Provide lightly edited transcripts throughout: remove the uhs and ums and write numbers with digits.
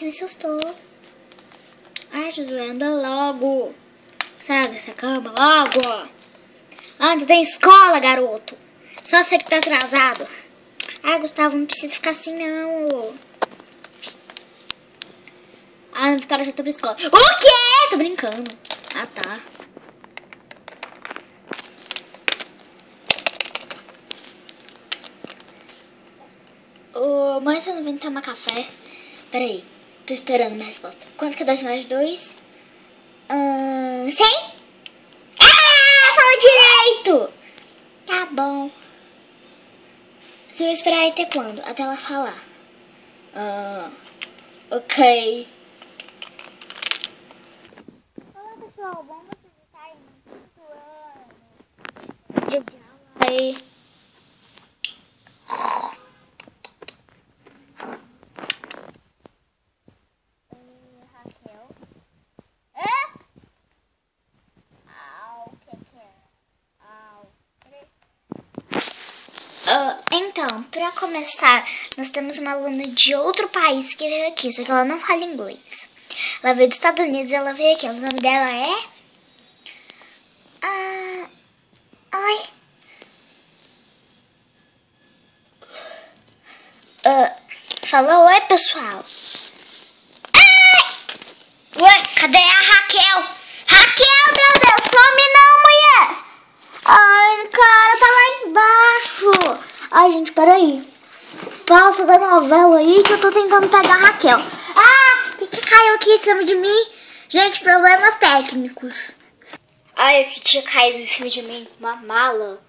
me assustou. Ai, Josué, anda logo. Sai dessa cama logo. Anda, tem escola, garoto. Só você que tá atrasado. Ai, Gustavo, não precisa ficar assim, não. Ah, a Vitória já tá pra escola. O quê? Tô brincando. Ah, tá. Mãe, você não vem tomar café? Peraí, tô esperando minha resposta. Quanto que é 2 mais 2? 100? Ah, falou direito! Tá bom. Você vai esperar aí até quando? Até ela falar. Ok. Olá, pessoal. Bom vocês estarem no dia de aula aí. Raquel. Então, pra começar, nós temos uma aluna de outro país que veio aqui, só que ela não fala inglês. Ela veio dos Estados Unidos e ela veio aqui. O nome dela é... Oi. Falou oi, pessoal. Ué, cadê a Raquel? Raquel, meu Deus, some não, mulher. Ai, cara, tá lá embaixo. Ai, gente, peraí. Pausa da novela aí que eu tô tentando pegar a Raquel. Ah, o que caiu aqui em cima de mim? Gente, problemas técnicos. Ai, o que tinha caído em cima de mim? Uma mala.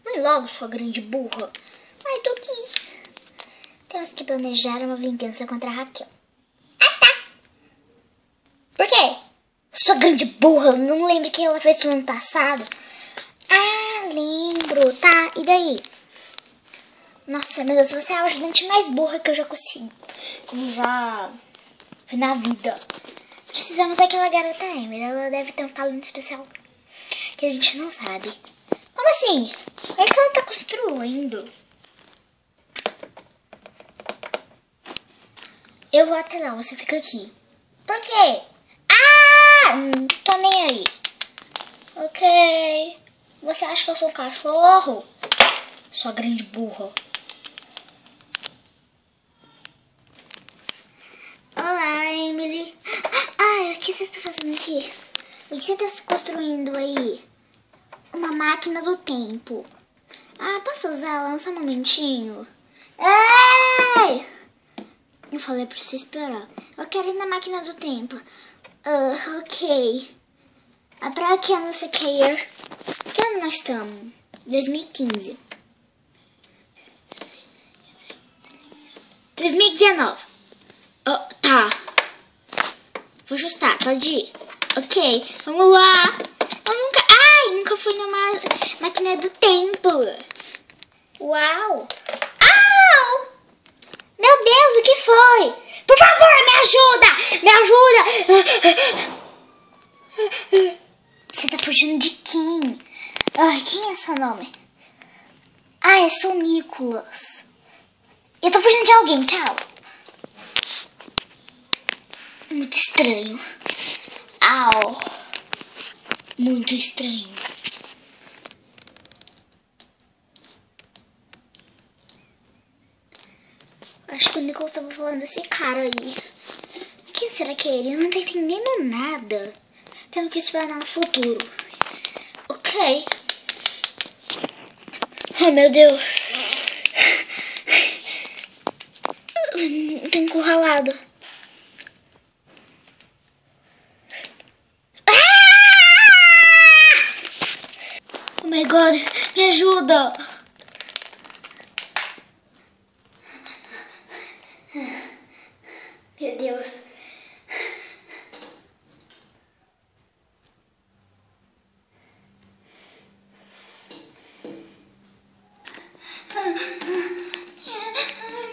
Vai logo, sua grande burra. Ai, tô aqui. Temos que planejar uma vingança contra a Raquel. Ah, tá. Por quê? Sua grande burra, não lembra o que ela fez no ano passado? Ah, lembro. Tá, e daí? Nossa, meu Deus, você é a ajudante mais burra que eu já consegui. Eu já vi na vida. Precisamos daquela garota Emily. Ela deve ter um talento especial que a gente não sabe. Como assim? É que ela tá construindo. Eu vou até lá, você fica aqui. Por quê? Ah, não tô nem aí. Ok. Você acha que eu sou um cachorro? Sua grande burra. Olá, Emily. Ai, o que você está fazendo aqui? O que você está construindo aí? Uma máquina do tempo. Ah, posso usá-la só um momentinho? Ei! Eu falei pra você esperar. Eu quero ir na máquina do tempo. Ok. Pra que ano você quer ir? Que ano nós estamos? 2015. 2019. Tá. Vou ajustar, pode ir. Ok, vamos lá. Eu nunca fui na máquina do tempo. Uau. Au! Meu Deus, o que foi? Por favor, me ajuda! Me ajuda! Você tá fugindo de quem? Quem é seu nome? Eu sou o Nicolas. Eu tô fugindo de alguém, tchau. Muito estranho. Au. Muito estranho. Acho que o Nicolas tava falando desse cara aí. Quem será que é ele? Eu não tô entendendo nada. Temos que esperar no futuro. Ok. Ai, meu Deus. Tô encurralada. Oh my God, me ajuda. Meu Deus.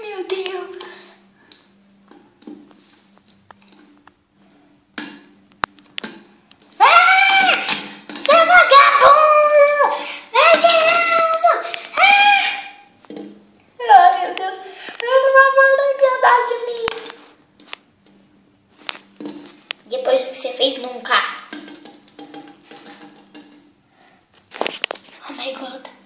Meu Deus. Seu vagabundo! Mentiroso! Meu Deus. vez nunca. Oh my god.